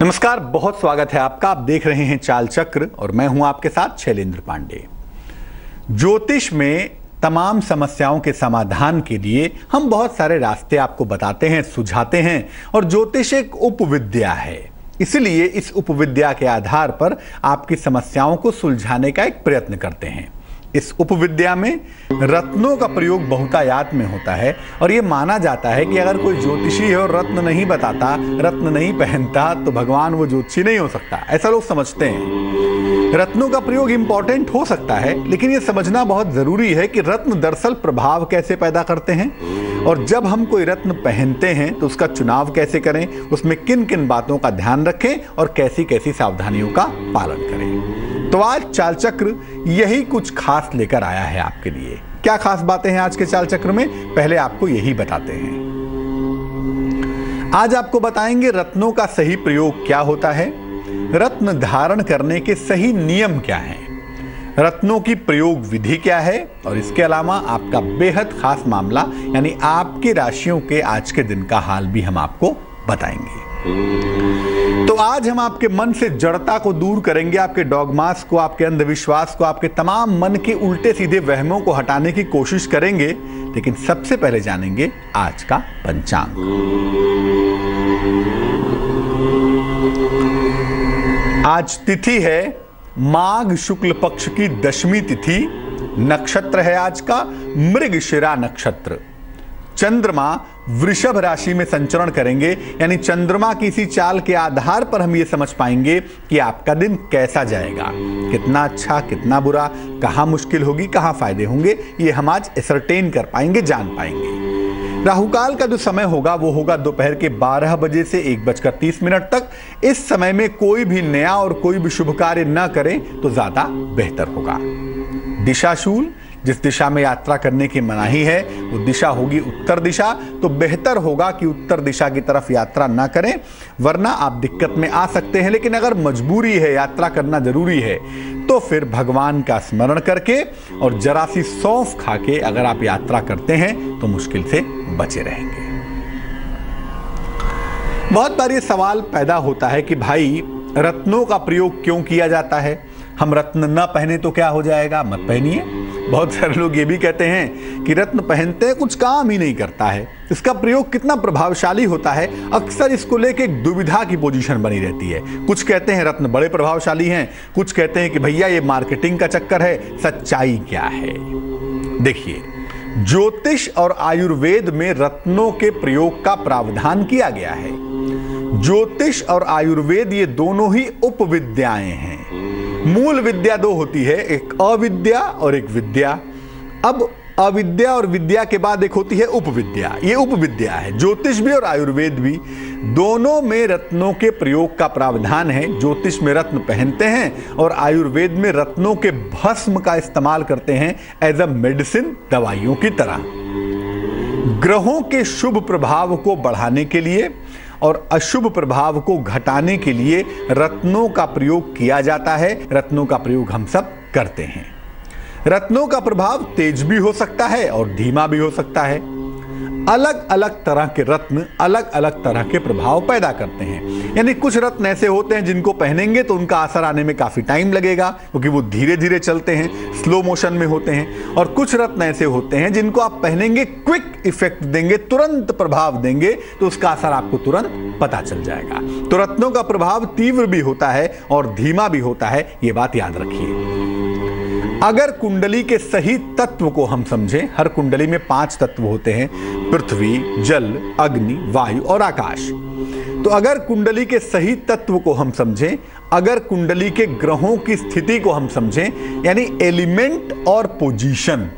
नमस्कार, बहुत स्वागत है आपका। आप देख रहे हैं चाल चक्र और मैं हूं आपके साथ शैलेंद्र पांडे। ज्योतिष में तमाम समस्याओं के समाधान के लिए हम बहुत सारे रास्ते आपको बताते हैं, सुझाते हैं और ज्योतिष एक उपविद्या है। इसलिए इस उपविद्या के आधार पर आपकी समस्याओं को सुलझाने का एक प्रयत्न करते हैं। इस उपविद्या में रत्नों का प्रयोग बहुतायत में होता है और यह माना जाता है कि अगर कोई ज्योतिषी है और रत्न नहीं बताता, रत्न नहीं पहनता, तो भगवान वो ज्योतिषी नहीं हो सकता, ऐसा लोग समझते हैं। रत्नों का प्रयोग इंपॉर्टेंट हो सकता है, लेकिन यह समझना बहुत जरूरी है कि रत्न दरअसल प्रभाव कैसे पैदा करते हैं और जब हम कोई रत्न पहनते हैं तो उसका चुनाव कैसे करें, उसमें किन किन बातों का ध्यान रखें और कैसी कैसी सावधानियों का पालन करें। तो आज चाल चक्र यही कुछ खास लेकर आया है आपके लिए। क्या खास बातें हैं आज के चाल चक्र में, पहले आपको यही बताते हैं। आज आपको बताएंगे रत्नों का सही प्रयोग क्या होता है, रत्न धारण करने के सही नियम क्या हैं, रत्नों की प्रयोग विधि क्या है और इसके अलावा आपका बेहद खास मामला यानी आपकी राशियों के आज के दिन का हाल भी हम आपको बताएंगे। तो आज हम आपके मन से जड़ता को दूर करेंगे, आपके डॉगमास को, आपके अंधविश्वास को, आपके तमाम मन के उल्टे सीधे वहमों को हटाने की कोशिश करेंगे। लेकिन सबसे पहले जानेंगे आज का पंचांग। आज तिथि है माघ शुक्ल पक्ष की दशमी तिथि, नक्षत्र है आज का मृगशिरा नक्षत्र। चंद्रमा वृषभ राशि में संचरण करेंगे, यानी चंद्रमा की इसी चाल के आधार पर हम ये समझ पाएंगे कि आपका दिन कैसा जाएगा, कितना अच्छा कितना बुरा, कहां मुश्किल होगी कहां फायदे होंगे, ये हम आज एसरटेन कर पाएंगे, जान पाएंगे। राहुकाल का जो समय होगा वो होगा दोपहर के 12 बजे से 1:30 तक। इस समय में कोई भी नया और कोई भी शुभ कार्य न करें तो ज्यादा बेहतर होगा। दिशाशूल, जिस दिशा में यात्रा करने की मनाही है वो दिशा होगी उत्तर दिशा, तो बेहतर होगा कि उत्तर दिशा की तरफ यात्रा ना करें, वरना आप दिक्कत में आ सकते हैं। लेकिन अगर मजबूरी है, यात्रा करना जरूरी है, तो फिर भगवान का स्मरण करके और जरा सी सौंफ खा के अगर आप यात्रा करते हैं तो मुश्किल से बचे रहेंगे। बहुत बार ये सवाल पैदा होता है कि भाई रत्नों का प्रयोग क्यों किया जाता है, हम रत्न न पहने तो क्या हो जाएगा, मत पहनिए। बहुत सारे लोग ये भी कहते हैं कि रत्न पहनते हैं कुछ काम ही नहीं करता है, इसका प्रयोग कितना प्रभावशाली होता है। अक्सर इसको लेके एक दुविधा की पोजीशन बनी रहती है। कुछ कहते हैं रत्न बड़े प्रभावशाली हैं, कुछ कहते हैं कि भैया ये मार्केटिंग का चक्कर है। सच्चाई क्या है, देखिए, ज्योतिष और आयुर्वेद में रत्नों के प्रयोग का प्रावधान किया गया है। ज्योतिष और आयुर्वेद ये दोनों ही उपविद्याएं हैं। मूल विद्या दो होती है, एक अविद्या और एक विद्या। अब अविद्या और विद्या के बाद एक होती है उपविद्या, ये उपविद्या है। ज्योतिष भी और आयुर्वेद भी, दोनों में रत्नों के प्रयोग का प्रावधान है। ज्योतिष में रत्न पहनते हैं और आयुर्वेद में रत्नों के भस्म का इस्तेमाल करते हैं एज अ मेडिसिन, दवाइयों की तरह। ग्रहों के शुभ प्रभाव को बढ़ाने के लिए और अशुभ प्रभाव को घटाने के लिए रत्नों का प्रयोग किया जाता है। रत्नों का प्रयोग हम सब करते हैं। रत्नों का प्रभाव तेज भी हो सकता है और धीमा भी हो सकता है। अलग अलग तरह के रत्न अलग अलग तरह के प्रभाव पैदा करते हैं। यानी कुछ रत्न ऐसे होते हैं जिनको पहनेंगे तो उनका असर आने में काफी टाइम लगेगा, क्योंकि वो धीरे धीरे चलते हैं, स्लो मोशन में होते हैं। और कुछ रत्न ऐसे होते हैं जिनको आप पहनेंगे, क्विक इफेक्ट देंगे, तुरंत प्रभाव देंगे, तो उसका असर आपको तुरंत पता चल जाएगा। तो रत्नों का प्रभाव तीव्र भी होता है और धीमा भी होता है, ये बात याद रखिए। अगर कुंडली के सही तत्व को हम समझें, हर कुंडली में 5 तत्व होते हैं, पृथ्वी, जल, अग्नि, वायु और आकाश। तो अगर कुंडली के सही तत्व को हम समझें, अगर कुंडली के ग्रहों की स्थिति को हम समझें, यानी एलिमेंट और पोजीशन,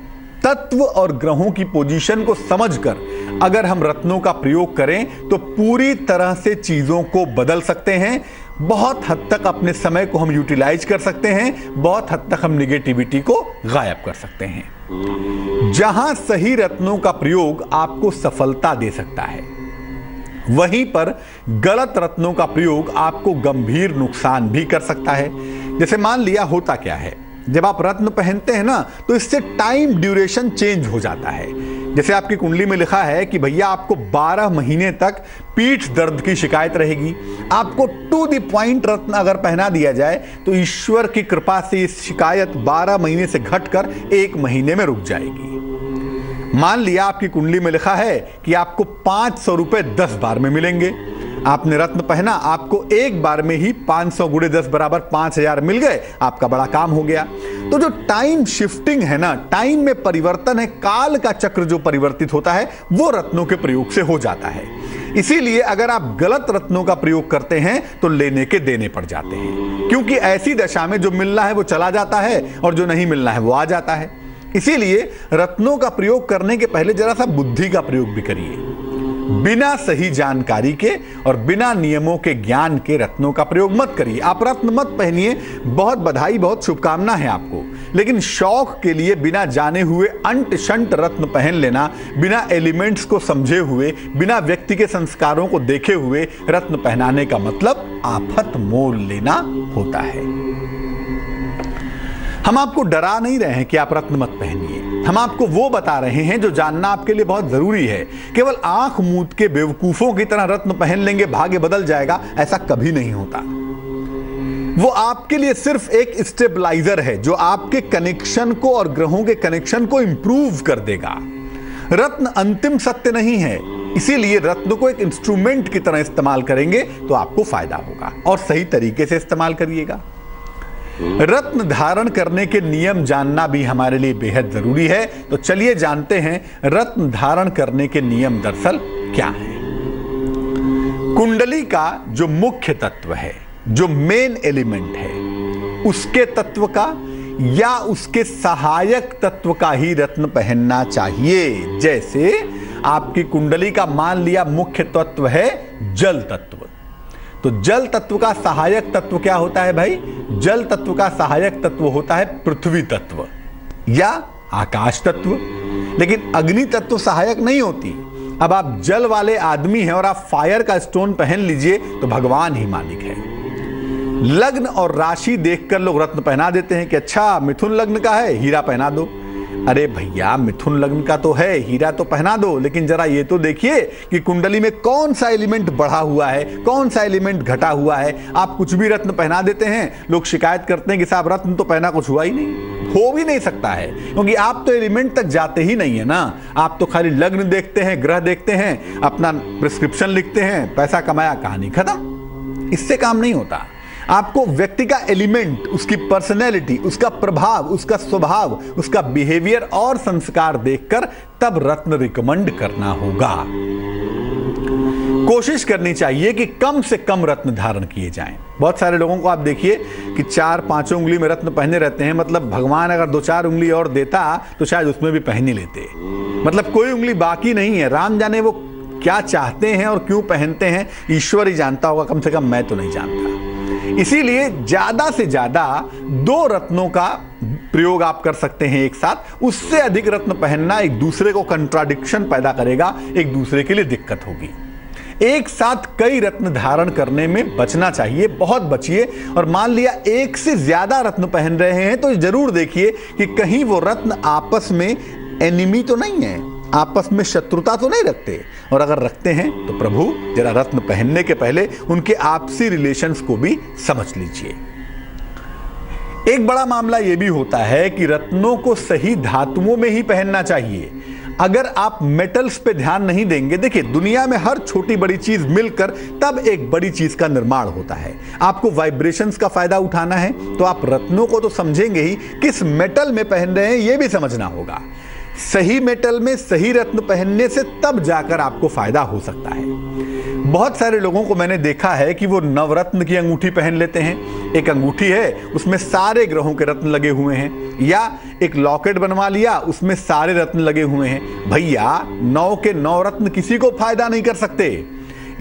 तत्व और ग्रहों की पोजीशन को समझकर अगर हम रत्नों का प्रयोग करें तो पूरी तरह से चीजों को बदल सकते हैं। बहुत हद तक अपने समय को हम यूटिलाइज कर सकते हैं, बहुत हद तक हम निगेटिविटी को गायब कर सकते हैं। जहां सही रत्नों का प्रयोग आपको सफलता दे सकता है, वहीं पर गलत रत्नों का प्रयोग आपको गंभीर नुकसान भी कर सकता है। जैसे मान लिया, होता क्या है, जब आप रत्न पहनते हैं ना तो इससे टाइम ड्यूरेशन चेंज हो जाता है। जैसे आपकी कुंडली में लिखा है कि भैया आपको 12 महीने तक पीठ दर्द की शिकायत रहेगी। आपको टू द पॉइंट रत्न अगर पहना दिया जाए तो ईश्वर की कृपा से इस शिकायत 12 महीने से घटकर 1 महीने में रुक जाएगी। मान लिया आपकी कुंडली में लिखा है कि आपको 500 रुपए 10 बार में मिलेंगे। आपने रत्न पहना, आपको एक बार में ही 500 गुणे 10 बराबर 5000 मिल गए, आपका बड़ा काम हो गया। तो जो टाइम शिफ्टिंग है ना, टाइम में परिवर्तन है, काल का चक्र जो परिवर्तित होता है वो रत्नों के प्रयोग से हो जाता है। इसीलिए अगर आप गलत रत्नों का प्रयोग करते हैं तो लेने के देने पड़ जाते हैं, क्योंकि ऐसी दशा में जो मिलना है वो चला जाता है और जो नहीं मिलना है वो आ जाता है। इसीलिए रत्नों का प्रयोग करने के पहले जरा सा बुद्धि का प्रयोग भी करिए। बिना सही जानकारी के और बिना नियमों के ज्ञान के रत्नों का प्रयोग मत करिए। आप रत्न मत पहनिए, बहुत बधाई, बहुत शुभकामना है आपको, लेकिन शौक के लिए बिना जाने हुए अंट शंट रत्न पहन लेना, बिना एलिमेंट्स को समझे हुए, बिना व्यक्ति के संस्कारों को देखे हुए रत्न पहनाने का मतलब आफत मोल लेना होता है। हम आपको डरा नहीं रहे हैं कि आप रत्न मत पहनिए, हम आपको वो बता रहे हैं जो जानना आपके लिए बहुत जरूरी है। केवल आंख मूंद के बेवकूफों की तरह रत्न पहन लेंगे भाग्य बदल जाएगा, ऐसा कभी नहीं होता। वो आपके लिए सिर्फ एक स्टेबलाइजर है जो आपके कनेक्शन को और ग्रहों के कनेक्शन को इंप्रूव कर देगा। रत्न अंतिम सत्य नहीं है, इसीलिए रत्न को एक इंस्ट्रूमेंट की तरह इस्तेमाल करेंगे तो आपको फायदा होगा, और सही तरीके से इस्तेमाल करिएगा। रत्न धारण करने के नियम जानना भी हमारे लिए बेहद जरूरी है। तो चलिए जानते हैं रत्न धारण करने के नियम दरअसल क्या है। कुंडली का जो मुख्य तत्व है, जो मेन एलिमेंट है, उसके तत्व का या उसके सहायक तत्व का ही रत्न पहनना चाहिए। जैसे आपकी कुंडली का मान लिया मुख्य तत्व है जल तत्व, तो जल तत्व का सहायक तत्व क्या होता है भाई? जल तत्व का सहायक तत्व होता है पृथ्वी तत्व या आकाश तत्व, लेकिन अग्नि तत्व सहायक नहीं होती। अब आप जल वाले आदमी हैं और आप फायर का स्टोन पहन लीजिए तो भगवान ही मालिक है। लग्न और राशि देखकर लोग रत्न पहना देते हैं कि अच्छा मिथुन लग्न का है, हीरा पहना दो। अरे भैया, मिथुन लग्न का तो है, हीरा तो पहना दो, लेकिन जरा ये तो देखिए कि कुंडली में कौन सा एलिमेंट बढ़ा हुआ है, कौन सा एलिमेंट घटा हुआ है। आप कुछ भी रत्न पहना देते हैं, लोग शिकायत करते हैं कि साहब रत्न तो पहना, कुछ हुआ ही नहीं। हो भी नहीं सकता है, क्योंकि आप तो एलिमेंट तक जाते ही नहीं है ना। आप तो खाली लग्न देखते हैं, ग्रह देखते हैं, अपना प्रिस्क्रिप्शन लिखते हैं, पैसा कमाया, कहानी खत्म। इससे काम नहीं होता। आपको व्यक्ति का एलिमेंट, उसकी पर्सनैलिटी, उसका प्रभाव, उसका स्वभाव, उसका बिहेवियर और संस्कार देखकर तब रत्न रिकमेंड करना होगा। कोशिश करनी चाहिए कि कम से कम रत्न धारण किए जाएं। बहुत सारे लोगों को आप देखिए कि 4-5 उंगली में रत्न पहने रहते हैं, मतलब भगवान अगर 2-4 उंगली और देता तो शायद उसमें भी पहन ही लेते, मतलब कोई उंगली बाकी नहीं है। राम जाने वो क्या चाहते हैं और क्यों पहनते हैं, ईश्वर ही जानता होगा, कम से कम मैं तो नहीं जानता। इसीलिए ज्यादा से ज्यादा 2 रत्नों का प्रयोग आप कर सकते हैं एक साथ। उससे अधिक रत्न पहनना एक दूसरे को कंट्राडिक्शन पैदा करेगा, एक दूसरे के लिए दिक्कत होगी। एक साथ कई रत्न धारण करने में बचना चाहिए, बहुत बचिए। और मान लिया एक से ज्यादा रत्न पहन रहे हैं तो जरूर देखिए कि कहीं वो रत्न आपस में एनिमी तो नहीं है, आपस में शत्रुता तो नहीं रखते, और अगर रखते हैं तो प्रभु जरा रत्न पहनने के पहले उनके आपसी रिलेशंस को भी समझ लीजिए। एक बड़ा मामला यह भी होता है कि रत्नों को सही धातुओं में ही पहनना चाहिए। अगर आप मेटल्स पे ध्यान नहीं देंगे, देखिए दुनिया में हर छोटी बड़ी चीज मिलकर तब एक बड़ी चीज का निर्माण होता है। आपको वाइब्रेशंस का फायदा उठाना है तो आप रत्नों को तो समझेंगे ही, किस मेटल में पहन रहे हैं यह भी समझना होगा। सही मेटल में सही रत्न पहनने से तब जाकर आपको फायदा हो सकता है। बहुत सारे लोगों को मैंने देखा है कि वो नवरत्न की अंगूठी पहन लेते हैं। एक अंगूठी है, उसमें सारे ग्रहों के रत्न लगे हुए हैं, या एक लॉकेट बनवा लिया, उसमें सारे रत्न लगे हुए हैं। भैया 9 के 9 रत्न किसी को फायदा नहीं कर सकते,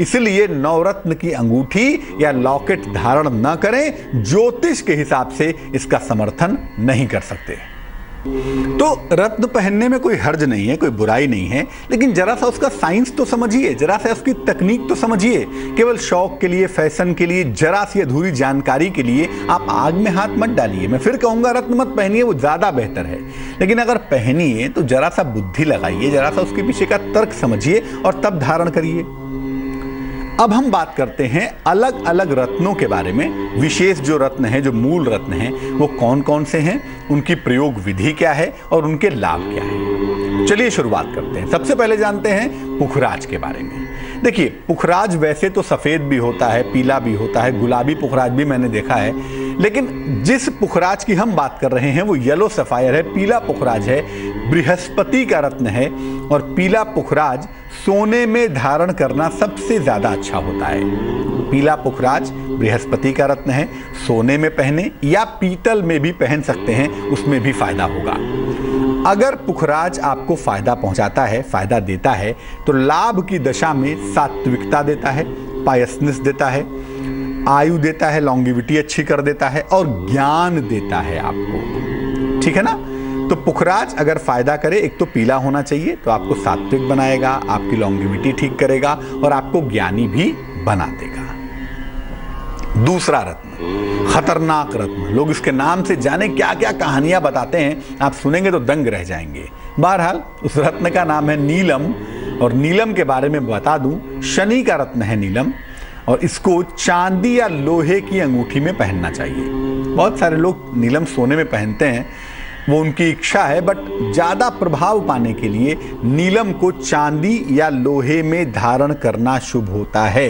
इसलिए नवरत्न की अंगूठी या लॉकेट धारण न करें। ज्योतिष के हिसाब से इसका समर्थन नहीं कर सकते। तो रत्न पहनने में कोई हर्ज नहीं है, कोई बुराई नहीं है, लेकिन जरा सा उसका साइंस तो समझिए, जरा सा उसकी तकनीक तो समझिए। केवल शौक के लिए, फैशन के लिए, जरा सी अधूरी जानकारी के लिए आप आग में हाथ मत डालिए। मैं फिर कहूंगा रत्न मत पहनिए, वो ज्यादा बेहतर है, लेकिन अगर पहनिए तो जरा सा बुद्धि लगाइए, जरा सा उसके पीछे का तर्क समझिए और तब धारण करिए। अब हम बात करते हैं अलग अलग रत्नों के बारे में। विशेष जो रत्न हैं, जो मूल रत्न हैं, वो कौन कौन से हैं, उनकी प्रयोग विधि क्या है और उनके लाभ क्या है। चलिए शुरुआत करते हैं। सबसे पहले जानते हैं पुखराज के बारे में। देखिए, पुखराज वैसे तो सफेद भी होता है, पीला भी होता है, गुलाबी पुखराज भी मैंने देखा है, लेकिन जिस पुखराज की हम बात कर रहे हैं वो येलो सफायर है, पीला पुखराज है, बृहस्पति का रत्न है। और पीला पुखराज सोने में धारण करना सबसे ज्यादा अच्छा होता है। पीला पुखराज बृहस्पति का रत्न है, सोने में पहने या पीतल में भी पहन सकते हैं, उसमें भी फायदा होगा। अगर पुखराज आपको फायदा पहुंचाता है, फायदा देता है, तो लाभ की दशा में सात्विकता देता है, पायसनेस देता है, आयु देता है, लॉन्गिविटी अच्छी कर देता है और ज्ञान देता है आपको। ठीक है ना? तो पुखराज अगर फायदा करे, एक तो पीला होना चाहिए, तो आपको सात्विक बनाएगा, आपकी लॉन्गिविटी ठीक करेगा और आपको ज्ञानी भी बना देगा। दूसरा रत्न, खतरनाक रत्न। लोग इसके नाम से जाने क्या क्या कहानियां बताते हैं, आप सुनेंगे तो दंग रह जाएंगे। बहरहाल उस रत्न का नाम है नीलम। और नीलम के बारे में बता दूं, शनि का रत्न है नीलम और इसको चांदी या लोहे की अंगूठी में पहनना चाहिए। बहुत सारे लोग नीलम सोने में पहनते हैं, वो उनकी इच्छा है, बट ज्यादा प्रभाव पाने के लिए नीलम को चांदी या लोहे में धारण करना शुभ होता है।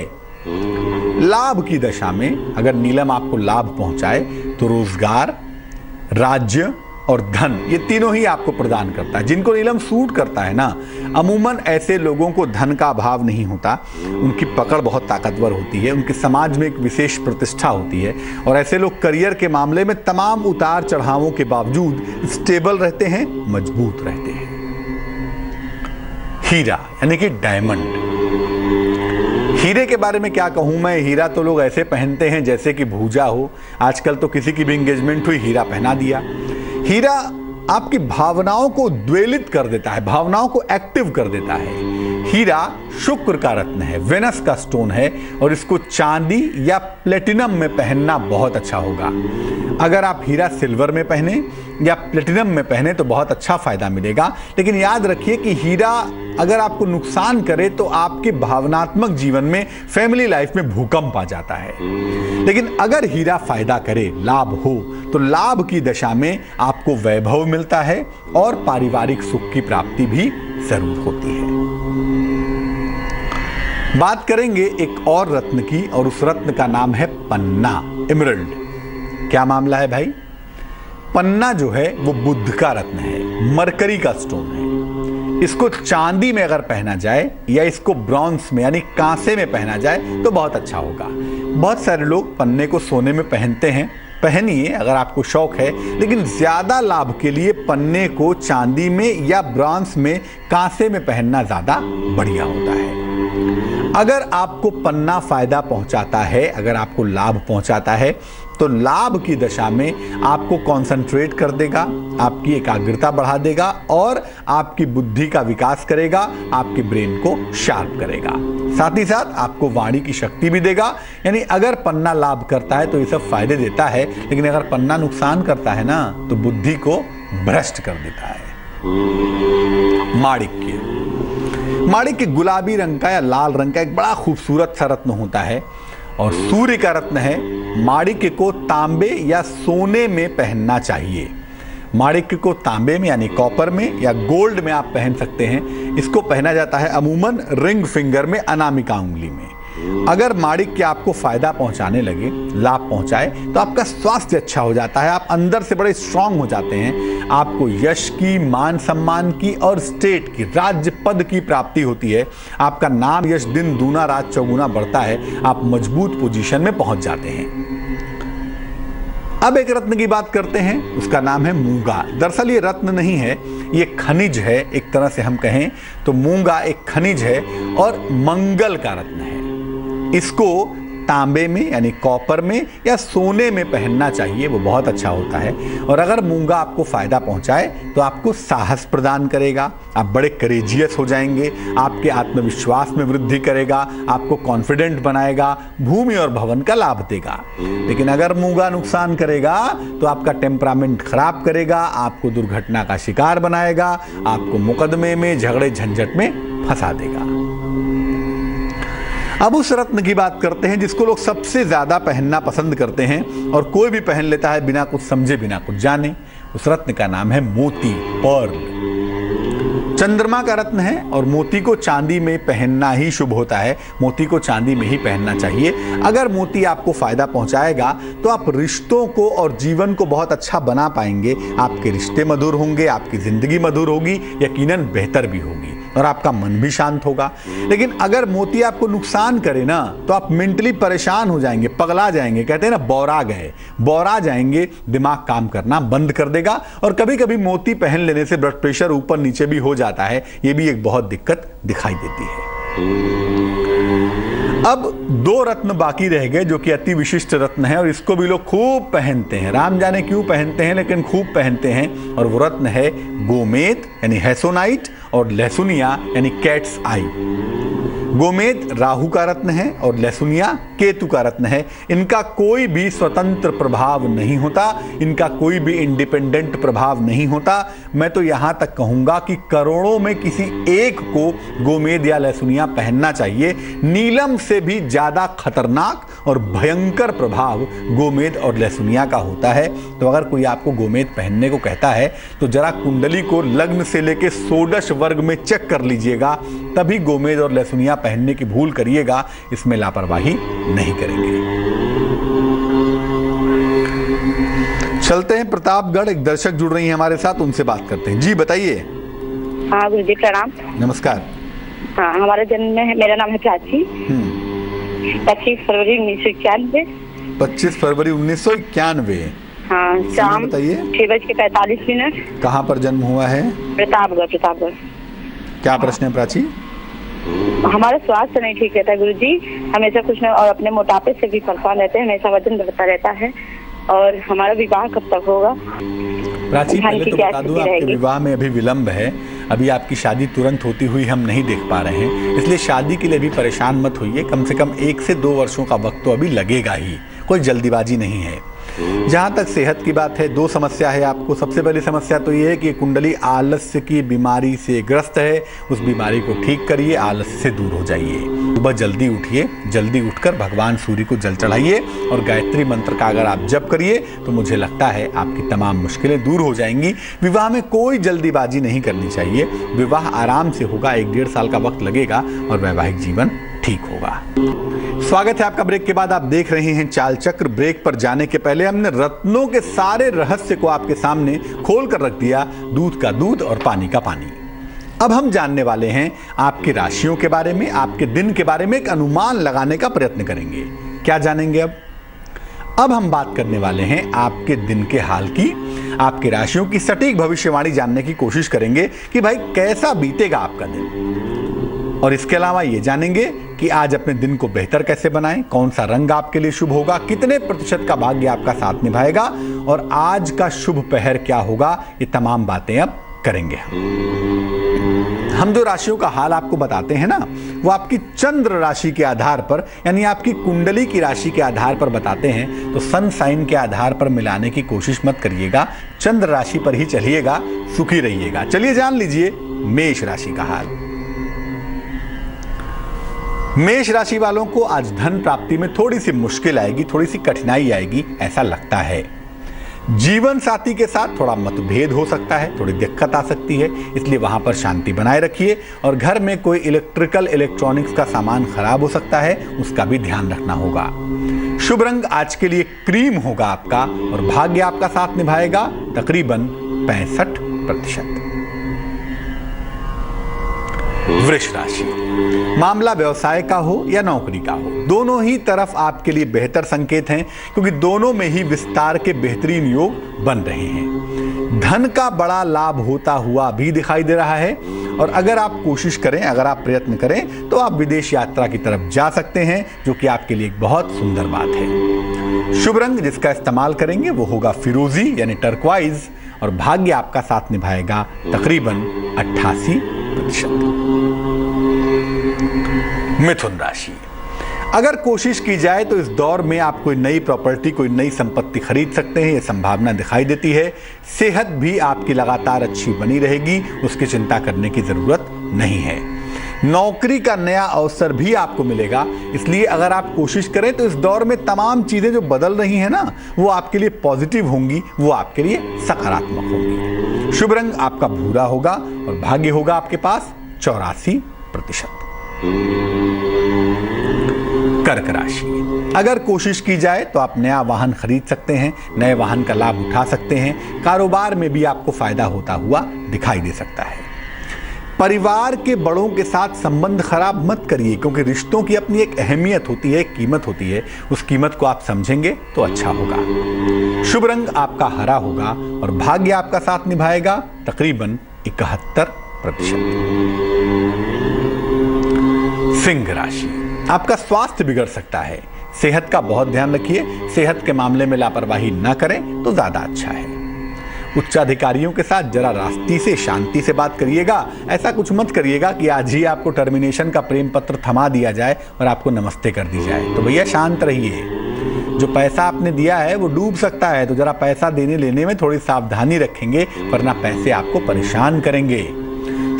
लाभ की दशा में अगर नीलम आपको लाभ पहुंचाए तो रोजगार, राज्य और धन, ये तीनों ही आपको प्रदान करता है। जिनको नीलम सूट करता है ना, अमूमन ऐसे लोगों को धन का अभाव नहीं होता, उनकी पकड़ बहुत ताकतवर होती है, उनके समाज में एक विशेष प्रतिष्ठा होती है और ऐसे लोग करियर के मामले में तमाम उतार चढ़ावों के बावजूद स्टेबल रहते हैं, मजबूत रहते हैं। हीरा यानी कि डायमंड। हीरे के बारे में क्या कहूं मैं, हीरा तो लोग ऐसे पहनते हैं जैसे कि भूजा हो। आजकल तो किसी की भी एंगेजमेंट हुई, हीरा पहना दिया। हीरा आपकी भावनाओं को द्वेलित कर देता है, भावनाओं को एक्टिव कर देता है। हीरा शुक्र का रत्न है, वेनस का स्टोन है और इसको चांदी या प्लेटिनम में पहनना बहुत अच्छा होगा। अगर आप हीरा सिल्वर में पहने या प्लेटिनम में पहने तो बहुत अच्छा फायदा मिलेगा। लेकिन याद रखिए कि हीरा अगर आपको नुकसान करे तो आपके भावनात्मक जीवन में, फैमिली लाइफ में भूकंप आ जाता है। लेकिन अगर हीरा फायदा करे, लाभ हो, तो लाभ की दशा में आपको वैभव मिलता है और पारिवारिक सुख की प्राप्ति भी जरूर होती है। बात करेंगे एक और रत्न की और उस रत्न का नाम है पन्ना, एमरल्ड। क्या मामला है भाई? पन्ना जो है वो बुध का रत्न है, मरकरी का स्टोन है। इसको चांदी में अगर पहना जाए या इसको ब्रॉन्ज में यानी कांसे में पहना जाए तो बहुत अच्छा होगा। बहुत सारे लोग पन्ने को सोने में पहनते हैं, पहनिए अगर आपको शौक है, लेकिन ज्यादा लाभ के लिए पन्ने को चांदी में या ब्रॉन्ज में, कांसे में पहनना ज्यादा बढ़िया होता है। अगर आपको पन्ना फायदा पहुंचाता है, अगर आपको लाभ पहुंचाता है, तो लाभ की दशा में आपको कंसंट्रेट कर देगा, आपकी एकाग्रता बढ़ा देगा और आपकी बुद्धि का विकास करेगा, आपके ब्रेन को शार्प करेगा। साथ ही साथ आपको वाणी की शक्ति भी देगा। यानी अगर पन्ना लाभ करता है तो ये सब फायदे देता है, लेकिन अगर पन्ना नुकसान करता है ना, तो बुद्धि को भ्रष्ट कर देता है। माणिक्य। माणिक्य गुलाबी रंग का या लाल रंग का एक बड़ा खूबसूरत सा रत्न होता है और सूर्य का रत्न है। माणिक्य को तांबे या सोने में पहनना चाहिए। माणिक्य को तांबे में यानी कॉपर में या गोल्ड में आप पहन सकते हैं। इसको पहना जाता है अमूमन रिंग फिंगर में, अनामिका उंगली में। अगर माणिक्य आपको फायदा पहुंचाने लगे, लाभ पहुंचाए, तो आपका स्वास्थ्य अच्छा हो जाता है, आप अंदर से बड़े स्ट्रांग हो जाते हैं, आपको यश की, मान सम्मान की और स्टेट की, राज्य पद की प्राप्ति होती है। आपका नाम यश दिन दूना रात चौगुना बढ़ता है, आप मजबूत पोजीशन में पहुंच जाते हैं। अब एक रत्न की बात करते हैं, उसका नाम है मूंगा। दरअसल ये रत्न नहीं है, ये खनिज है। एक तरह से हम कहें तो मूंगा एक खनिज है और मंगल का रत्न है। इसको तांबे में यानी कॉपर में या सोने में पहनना चाहिए, वो बहुत अच्छा होता है। और अगर मूंगा आपको फायदा पहुंचाए तो आपको साहस प्रदान करेगा, आप बड़े करेजियस हो जाएंगे, आपके आत्मविश्वास में वृद्धि करेगा, आपको कॉन्फिडेंट बनाएगा, भूमि और भवन का लाभ देगा। लेकिन अगर मूंगा नुकसान करेगा तो आपका टेम्परामेंट खराब करेगा, आपको दुर्घटना का शिकार बनाएगा, आपको मुकदमे में, झगड़े झंझट में फंसा देगा। अब उस रत्न की बात करते हैं जिसको लोग सबसे ज्यादा पहनना पसंद करते हैं और कोई भी पहन लेता है बिना कुछ समझे, बिना कुछ जाने। उस रत्न का नाम है मोती, पर्ल। चंद्रमा का रत्न है और मोती को चांदी में पहनना ही शुभ होता है। मोती को चांदी में ही पहनना चाहिए। अगर मोती आपको फायदा पहुंचाएगा तो आप रिश्तों को और जीवन को बहुत अच्छा बना पाएंगे। आपके रिश्ते मधुर होंगे, आपकी जिंदगी मधुर होगी, यकीनन बेहतर भी होगी और आपका मन भी शांत होगा। लेकिन अगर मोती आपको नुकसान करे ना तो आप मेंटली परेशान हो जाएंगे, पगला जाएंगे। कहते हैं ना, बौरा जाएंगे, दिमाग काम करना बंद कर देगा। और कभी कभी मोती पहन लेने से ब्लड प्रेशर ऊपर नीचे भी हो जाता है। ये भी एक बहुत दिक्कत दिखाई देती है। अब 2 रत्न बाकी रह गए जो कि अति विशिष्ट रत्न है और इसको भी लोग खूब पहनते हैं। राम जाने क्यों पहनते हैं, लेकिन खूब पहनते हैं। और वो रत्न है गोमेद यानी हैसोनाइट और लहसुनिया यानी कैट्स आई। गोमेद राहु का रत्न है और लहसुनिया केतु का रत्न है। इनका कोई भी स्वतंत्र प्रभाव नहीं होता, इनका कोई भी इंडिपेंडेंट प्रभाव नहीं होता। मैं तो यहां तक कहूंगा कि करोड़ों में किसी एक को गोमेद या लहसुनिया पहनना चाहिए। नीलम से भी ज्यादा खतरनाक और भयंकर प्रभाव गोमेद और लहसुनिया का होता है। तो अगर कोई आपको गोमेद पहनने को कहता है तो जरा कुंडली को लग्न से लेकर षोडश वर्ग में चेक कर लीजिएगा, तभी गोमेद और लहसुनिया पहनने की भूल करिएगा। इसमें लापरवाही नहीं करेंगे। चलते हैं प्रतापगढ़, एक दर्शक जुड़ रही हैं हमारे साथ, उनसे बात करते हैं। जी बताइए। हाँ गुरु जी प्रणाम। नमस्कार। हाँ, हमारा जन्म है, मेरा नाम है प्राची। 25 फरवरी 1991। 25 फरवरी 1991। हाँ, शाम बताइए। 6:45। कहाँ पर जन्म हुआ है? प्रतापगढ़। क्या प्रश्न है प्राची? हमारा स्वास्थ्य नहीं ठीक रहता गुरु जी, हमेशा कुछ न, और अपने मोटापे से भी परेशान रहते हैं, हमेशा वजन बढ़ता रहता है। और हमारा विवाह कब तक होगा? प्राची पहले तो बता दूं, आपके विवाह में अभी विलंब है। अभी आपकी शादी तुरंत होती हुई हम नहीं देख पा रहे हैं, इसलिए शादी के लिए भी परेशान मत होइए। कम से कम 1 से 2 वर्षों का वक्त तो अभी लगेगा ही, कोई जल्दीबाजी नहीं है। जहां तक सेहत की बात है, 2 समस्या है आपको। सबसे पहली समस्या तो ये है कि कुंडली आलस्य की बीमारी से ग्रस्त है। उस बीमारी को ठीक करिए, आलस्य से दूर हो जाइए। सुबह जल्दी उठिए, जल्दी उठकर भगवान सूर्य को जल चढ़ाइए और गायत्री मंत्र का अगर आप जप करिए तो मुझे लगता है आपकी तमाम मुश्किलें दूर हो जाएंगी। विवाह में कोई जल्दीबाजी नहीं करनी चाहिए। विवाह आराम से होगा, 1-1.5 साल का वक्त लगेगा और वैवाहिक जीवन ठीक होगा। स्वागत है आपका ब्रेक के बाद। आप देख रहे हैं चाल चक्र। ब्रेक पर जाने के पहले हमने रत्नों के सारे रहस्य को आपके सामने खोल कर रख दिया, दूध का दूध और पानी का पानी। अब हम जानने वाले हैं आपकी राशियों के बारे में, आपके दिन के बारे में एक अनुमान लगाने का प्रयत्न करेंगे। क्या जानेंगे अब हम बात करने वाले हैं आपके दिन के हाल की, आपकी राशियों की सटीक भविष्यवाणी जानने की कोशिश करेंगे कि भाई कैसा बीतेगा आपका दिन। और इसके अलावा ये जानेंगे कि आज अपने दिन को बेहतर कैसे बनाएं, कौन सा रंग आपके लिए शुभ होगा, कितने प्रतिशत का भाग्य आपका साथ निभाएगा और आज का शुभ पहर क्या होगा। ये तमाम बातें अब करेंगे हम जो राशियों का हाल आपको बताते हैं ना, वो आपकी चंद्र राशि के आधार पर, यानी आपकी कुंडली की राशि के आधार पर बताते हैं। तो सन साइन के आधार पर मिलाने की कोशिश मत करिएगा, चंद्र राशि पर ही चलिएगा, सुखी रहिएगा। चलिए जान लीजिए मेष राशि का हाल। मेष राशि वालों को आज धन प्राप्ति में थोड़ी सी मुश्किल आएगी, थोड़ी सी कठिनाई आएगी, ऐसा लगता है। जीवन साथी के साथ थोड़ा मतभेद हो सकता है, थोड़ी दिक्कत आ सकती है, इसलिए वहां पर शांति बनाए रखिए। और घर में कोई इलेक्ट्रॉनिक्स का सामान खराब हो सकता है, उसका भी ध्यान रखना होगा। शुभ रंग आज के लिए क्रीम होगा आपका और भाग्य आपका साथ निभाएगा तकरीबन 65%। वृष राशि, मामला व्यवसाय का हो या नौकरी का हो, दोनों ही तरफ आपके लिए बेहतर संकेत हैं, क्योंकि दोनों में ही विस्तार के बेहतरीन योग बन रहे हैं। धन का बड़ा लाभ होता हुआ भी दिखाई दे रहा है और अगर आप कोशिश करें, अगर आप प्रयत्न करें तो आप विदेश यात्रा की तरफ जा सकते हैं, जो कि आपके लिए एक बहुत सुंदर बात है। शुभ रंग जिसका इस्तेमाल करेंगे वो होगा फिरोजी यानी टर्क्वाइज और भाग्य आपका साथ निभाएगा तकरीबन 88%। मिथुन राशि, अगर कोशिश की जाए तो इस दौर में आप कोई नई प्रॉपर्टी, कोई नई संपत्ति खरीद सकते हैं, यह संभावना दिखाई देती है। सेहत भी आपकी लगातार अच्छी बनी रहेगी, उसकी चिंता करने की जरूरत नहीं है। नौकरी का नया अवसर भी आपको मिलेगा। इसलिए अगर आप कोशिश करें तो इस दौर में तमाम चीजें जो बदल रही हैं ना, वो आपके लिए पॉजिटिव होंगी, वो आपके लिए सकारात्मक होंगी। शुभ रंग आपका भूरा होगा और भाग्य होगा आपके पास 84%। कर्क राशि, अगर कोशिश की जाए तो आप नया वाहन खरीद सकते हैं, नए वाहन का लाभ उठा सकते हैं। कारोबार में भी आपको फायदा होता हुआ दिखाई दे सकता है। परिवार के बड़ों के साथ संबंध खराब मत करिए, क्योंकि रिश्तों की अपनी एक अहमियत होती है, एक कीमत होती है। उस कीमत को आप समझेंगे तो अच्छा होगा। शुभ रंग आपका हरा होगा और भाग्य आपका साथ निभाएगा तकरीबन 71%। सिंह राशि, आपका स्वास्थ्य बिगड़ सकता है। सेहत का बहुत ध्यान रखिए। सेहत के मामले में लापरवाही ना करें तो ज्यादा अच्छा है। उच्चाधिकारियों के साथ जरा रास्ती से, शांति से बात करिएगा। ऐसा कुछ मत करिएगा कि आज ही आपको टर्मिनेशन का प्रेम पत्र थमा दिया जाए और आपको नमस्ते कर दी जाए। तो भैया शांत रहिए। जो पैसा आपने दिया है वो डूब सकता है, तो जरा पैसा देने लेने में थोड़ी सावधानी रखेंगे, वरना पैसे आपको परेशान करेंगे।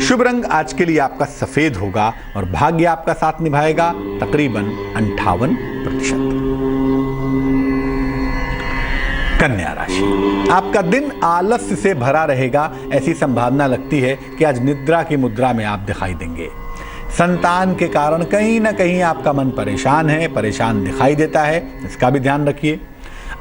शुभ रंग आज के लिए आपका सफेद होगा और भाग्य आपका साथ निभाएगा तकरीबन 58%। कन्या राशि, आपका दिन आलस्य से भरा रहेगा। ऐसी संभावना लगती है कि आज निद्रा की मुद्रा में आप दिखाई देंगे। संतान के कारण कहीं ना कहीं आपका मन परेशान है, परेशान दिखाई देता है, इसका भी ध्यान रखिए।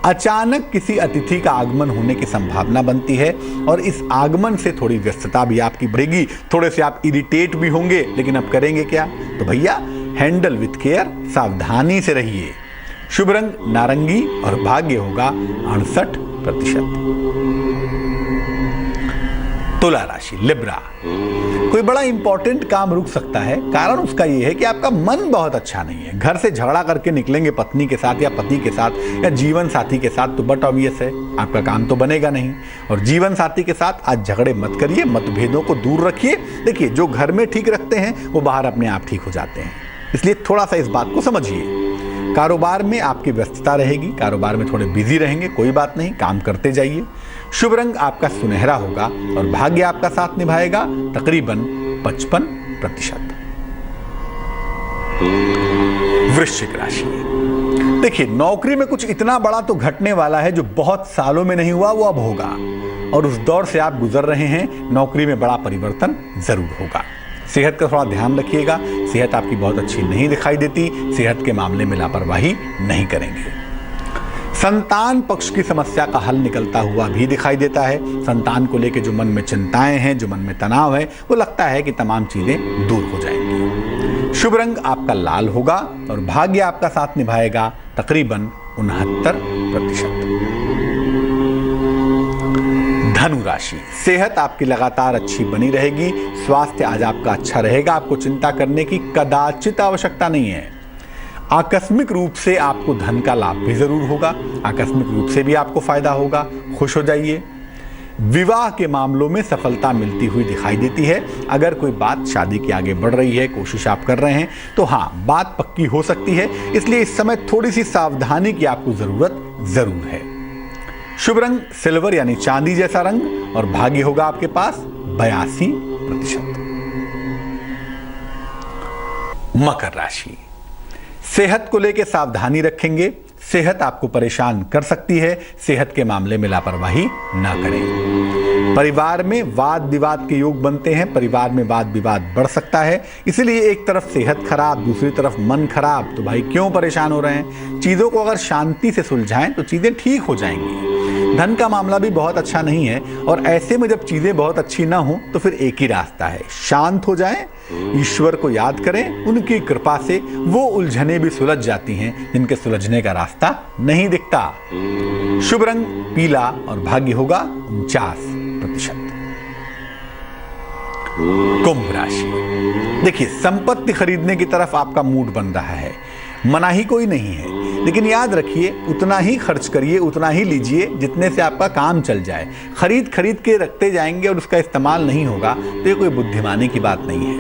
अचानक किसी अतिथि का आगमन होने की संभावना बनती है और इस आगमन से थोड़ी व्यस्तता भी आपकी बढ़ेगी। थोड़े से आप इरिटेट भी होंगे, लेकिन अब करेंगे क्या? तो भैया हैंडल विथ केयर, सावधानी से रहिए। शुभ रंग नारंगी और भाग्य होगा 68%। तुला राशि, लिब्रा, कोई बड़ा इंपॉर्टेंट काम रुक सकता है। कारण उसका यह है कि आपका मन बहुत अच्छा नहीं है। घर से झगड़ा करके निकलेंगे पत्नी के साथ या पति के साथ या जीवन साथी के साथ, तो बट ऑब्वियस है आपका काम तो बनेगा नहीं। और जीवन साथी के साथ आज झगड़े मत करिए, मतभेदों को दूर रखिए। देखिए, जो घर में ठीक रखते हैं वो बाहर अपने आप ठीक हो जाते हैं, इसलिए थोड़ा सा इस बात को समझिए। कारोबार में आपकी व्यस्तता रहेगी, कारोबार में थोड़े बिजी रहेंगे, कोई बात नहीं, काम करते जाइए। शुभ रंग आपका सुनहरा होगा और भाग्य आपका साथ निभाएगा तकरीबन 55%। वृश्चिक राशि, देखिए नौकरी में कुछ इतना बड़ा तो घटने वाला है जो बहुत सालों में नहीं हुआ, वो अब होगा। और उस दौर से आप गुजर रहे हैं, नौकरी में बड़ा परिवर्तन जरूर होगा। सेहत का थोड़ा ध्यान रखिएगा। सेहत आपकी बहुत अच्छी नहीं दिखाई देती। सेहत के मामले में लापरवाही नहीं करेंगे। संतान पक्ष की समस्या का हल निकलता हुआ भी दिखाई देता है। संतान को लेकर जो मन में चिंताएं हैं, जो मन में तनाव है, वो लगता है कि तमाम चीजें दूर हो जाएंगी। शुभ रंग आपका लाल होगा और भाग्य आपका साथ निभाएगा तकरीबन 69%। धनु राशि, सेहत आपकी लगातार अच्छी बनी रहेगी। स्वास्थ्य आज आपका अच्छा रहेगा। आपको चिंता करने की कदाचित आवश्यकता नहीं है। आकस्मिक रूप से आपको धन का लाभ भी जरूर होगा। आकस्मिक रूप से भी आपको फायदा होगा, खुश हो जाइए। विवाह के मामलों में सफलता मिलती हुई दिखाई देती है। अगर कोई बात शादी की आगे बढ़ रही है, कोशिश आप कर रहे हैं, तो हाँ, बात पक्की हो सकती है। इसलिए इस समय थोड़ी सी सावधानी की आपको जरूरत जरूर है। शुभ रंग सिल्वर यानी चांदी जैसा रंग और भाग्य होगा आपके पास 82%। मकर राशि, सेहत को लेकर सावधानी रखेंगे। सेहत आपको परेशान कर सकती है। सेहत के मामले में लापरवाही ना करें। परिवार में वाद विवाद के योग बनते हैं। परिवार में वाद विवाद बढ़ सकता है। इसीलिए एक तरफ सेहत खराब, दूसरी तरफ मन खराब, तो भाई क्यों परेशान हो रहे हैं? चीजों को अगर शांति से सुलझाएं तो चीजें ठीक हो जाएंगी। धन का मामला भी बहुत अच्छा नहीं है और ऐसे में जब चीजें बहुत अच्छी ना हो तो फिर एक ही रास्ता है, शांत हो जाएं, ईश्वर को याद करें। उनकी कृपा से वो उलझने भी सुलझ जाती हैं जिनके सुलझने का रास्ता नहीं दिखता। शुभ रंग पीला और भाग्य होगा 49%। कुंभ राशि, देखिए संपत्ति खरीदने की तरफ आपका मूड बन रहा है। मनाही कोई नहीं है, लेकिन याद रखिए उतना ही खर्च करिए, उतना ही लीजिए जितने से आपका काम चल जाए। खरीद के रखते जाएंगे और उसका इस्तेमाल नहीं होगा तो ये कोई बुद्धिमानी की बात नहीं है।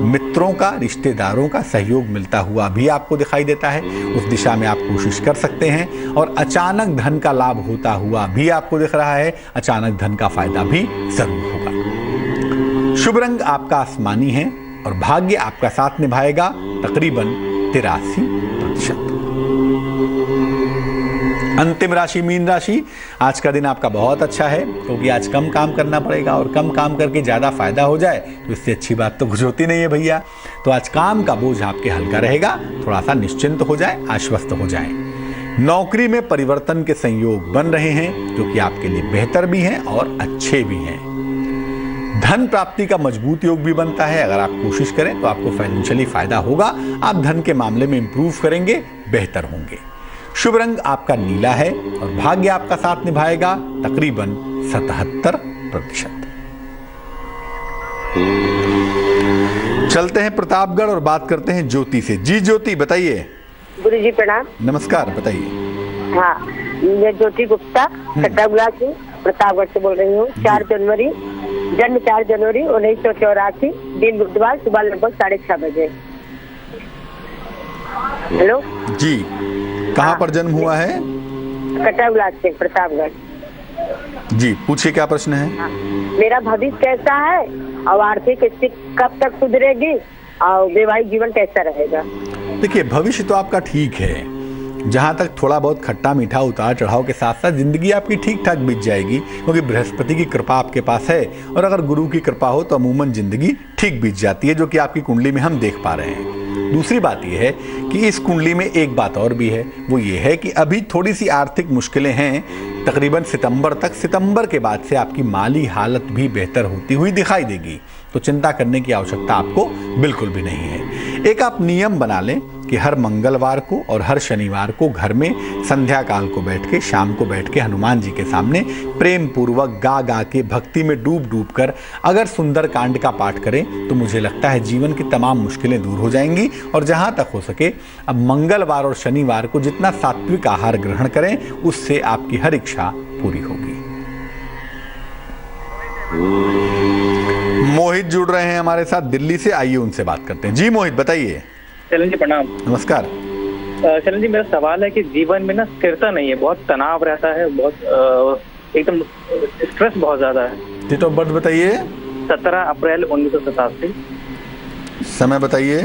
मित्रों का, रिश्तेदारों का सहयोग मिलता हुआ भी आपको दिखाई देता है। उस दिशा में आप कोशिश कर सकते हैं और अचानक धन का लाभ होता हुआ भी आपको दिख रहा है। अचानक धन का फायदा भी जरूर होगा। शुभ रंग आपका आसमानी है और भाग्य आपका साथ निभाएगा तकरीबन 83%। अंतिम राशि मीन राशि। आज का दिन आपका बहुत अच्छा है, क्योंकि आज कम काम करना पड़ेगा और कम काम करके ज़्यादा फायदा हो जाए तो इससे अच्छी बात तो कुछ होती नहीं है भैया। तो आज काम का बोझ आपके हल्का रहेगा, थोड़ा सा निश्चिंत हो जाए, आश्वस्त हो जाए। नौकरी में परिवर्तन के संयोग बन रहे हैं जो कि आपके लिए बेहतर भी हैं और अच्छे भी हैं। धन प्राप्ति का मजबूत योग भी बनता है। अगर आप कोशिश करें तो आपको फाइनेंशियली फायदा होगा। आप धन के मामले में इंप्रूव करेंगे, बेहतर होंगे। शुभ रंग आपका नीला है और भाग्य आपका साथ निभाएगा तकरीबन 77%। चलते हैं प्रतापगढ़ और बात करते हैं ज्योति से। जी ज्योति बताइए। गुरु जी प्रणाम। नमस्कार, बताइए। हाँ, मैं ज्योति गुप्ता कटरा से प्रतापगढ़ से बोल रही हूँ। 4 जनवरी जन्म 4 जनवरी 1984, दिन बुधवार, सुबह लगभग 6:30 बजे। हेलो जी, कहाँ पर जन्म हुआ है? कटरा से प्रतापगढ़। जी पूछिए, क्या प्रश्न है? हाँ, मेरा भविष्य कैसा है और आर्थिक स्थिति कब तक सुधरेगी और वैवाहिक जीवन कैसा रहेगा? देखिए, भविष्य तो आपका ठीक है। जहाँ तक थोड़ा बहुत खट्टा मीठा उतार चढ़ाव के साथ साथ जिंदगी आपकी ठीक ठाक बीत जाएगी, क्योंकि बृहस्पति की कृपा आपके पास है और अगर गुरु की कृपा हो तो अमूमन जिंदगी ठीक बीत जाती है, जो कि आपकी कुंडली में हम देख पा रहे हैं। दूसरी बात यह है कि इस कुंडली में एक बात और भी है, वो ये है कि अभी थोड़ी सी आर्थिक मुश्किलें हैं तकरीबन सितंबर तक। सितंबर के बाद से आपकी माली हालत भी बेहतर होती हुई दिखाई देगी, तो चिंता करने की आवश्यकता आपको बिल्कुल भी नहीं है। एक आप नियम बना लें कि हर मंगलवार को और हर शनिवार को घर में संध्या काल को बैठ के, शाम को बैठ के हनुमान जी के सामने प्रेम पूर्वक गा गा के, भक्ति में डूब डूब कर अगर सुंदर कांड का पाठ करें तो मुझे लगता है जीवन की तमाम मुश्किलें दूर हो जाएंगी। और जहां तक हो सके अब मंगलवार और शनिवार को जितना सात्विक आहार ग्रहण करें, उससे आपकी हर इच्छा पूरी होगी। मोहित जुड़ रहे हैं हमारे साथ दिल्ली से, आइए उनसे बात करते हैं। जी मोहित बताइए। चलन जी प्रणाम। नमस्कार। चलन जी, मेरा सवाल है कि जीवन में ना स्थिरता नहीं है, बहुत तनाव रहता है, बहुत एकदम स्ट्रेस बहुत ज्यादा है। डेट ऑफ बर्थ बताइए। 17 अप्रैल 1987। समय बताइए।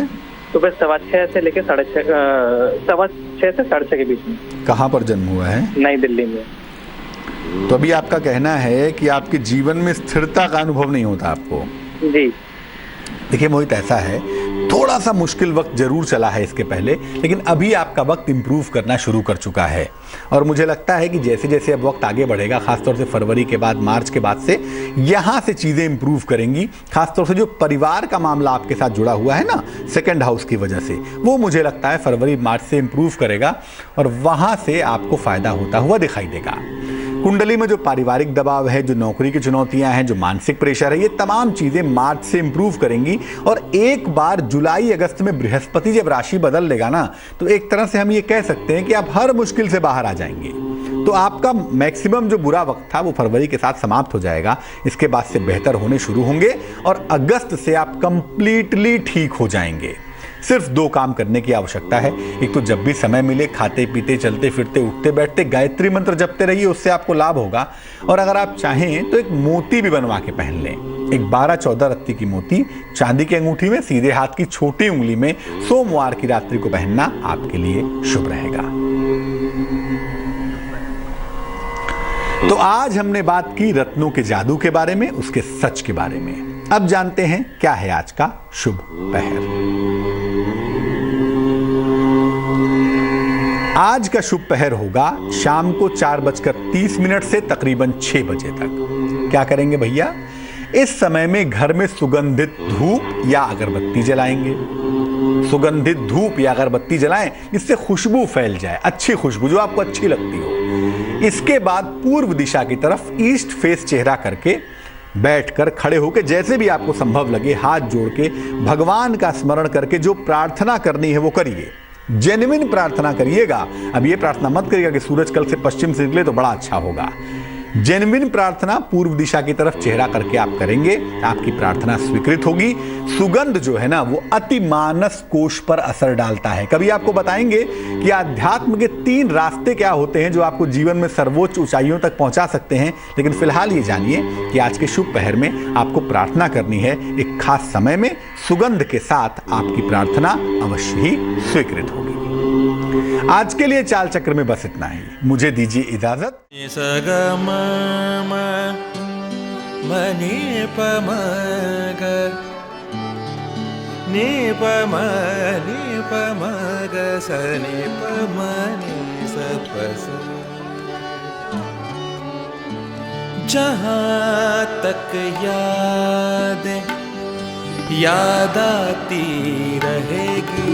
सुबह 6:15 से लेकर 6:15 से 6:30 के बीच में। कहाँ पर जन्म हुआ है? नई दिल्ली में। तो अभी आपका कहना है कि आपके जीवन में स्थिरता का अनुभव नहीं होता आपको? जी देखिए मोहित, ऐसा है, थोड़ा सा मुश्किल वक्त जरूर चला है इसके पहले, लेकिन अभी आपका वक्त इंप्रूव करना शुरू कर चुका है। और मुझे लगता है कि जैसे जैसे अब वक्त आगे बढ़ेगा, खासतौर से फरवरी के बाद, मार्च के बाद से यहाँ से चीज़ें इंप्रूव करेंगी। खासतौर से जो परिवार का मामला आपके साथ जुड़ा हुआ है ना, सेकंड हाउस की वजह से, वो मुझे लगता है फरवरी मार्च से इंप्रूव करेगा और वहाँ से आपको फायदा होता हुआ दिखाई देगा। कुंडली में जो पारिवारिक दबाव है, जो नौकरी की चुनौतियां हैं, जो मानसिक प्रेशर है, ये तमाम चीजें मार्च से इंप्रूव करेंगी। और एक बार जुलाई अगस्त में बृहस्पति जब राशि बदल लेगा ना, तो एक तरह से हम ये कह सकते हैं कि आप हर मुश्किल से बाहर आ जाएंगे। तो आपका मैक्सिमम जो बुरा वक्त था वो फरवरी के साथ समाप्त हो जाएगा। इसके बाद से बेहतर होने शुरू होंगे और अगस्त से आप कंप्लीटली ठीक हो जाएंगे। सिर्फ 2 काम करने की आवश्यकता है। एक तो जब भी समय मिले, खाते पीते, चलते फिरते, उठते बैठते गायत्री मंत्र जपते रहिए, उससे आपको लाभ होगा। और अगर आप चाहें तो एक मोती भी बनवा के पहन लें। एक 12-14 रत्ती की मोती चांदी की अंगूठी में सीधे हाथ की छोटी उंगली में सोमवार की रात्रि को पहनना आपके लिए शुभ रहेगा। तो आज हमने बात की रत्नों के जादू के बारे में, उसके सच के बारे में। अब जानते हैं क्या है आज का शुभ पहर। आज का शुभ पहर होगा शाम को 4:30 से तकरीबन 6 बजे तक। क्या करेंगे भैया? इस समय में घर में सुगंधित धूप या अगरबत्ती जलाएंगे। सुगंधित धूप या अगरबत्ती जलाएं जिससे खुशबू फैल जाए, अच्छी खुशबू जो आपको अच्छी लगती हो। इसके बाद पूर्व दिशा की तरफ ईस्ट फेस चेहरा करके बैठकर, खड़े होकर, जैसे भी आपको संभव लगे, हाथ जोड़ के भगवान का स्मरण करके जो प्रार्थना करनी है वो करिए। जेन्युइन प्रार्थना करिएगा। अब ये प्रार्थना मत करिएगा कि सूरज कल से पश्चिम से निकले तो बड़ा अच्छा होगा। जेन्युइन प्रार्थना पूर्व दिशा की तरफ चेहरा करके आप करेंगे, आपकी प्रार्थना स्वीकृत होगी। सुगंध जो है ना वो अति मानस कोश पर असर डालता है। कभी आपको बताएंगे कि आध्यात्म के 3 रास्ते क्या होते हैं जो आपको जीवन में सर्वोच्च ऊंचाइयों तक पहुंचा सकते हैं। लेकिन फिलहाल ये जानिए कि आज के शुभ पहर में आपको प्रार्थना करनी है। एक खास समय में सुगंध के साथ आपकी प्रार्थना अवश्य ही स्वीकृत होगी। आज के लिए चाल चक्र में बस इतना ही। मुझे दीजिए इजाजत। जहाँ तक याद आती रहेगी,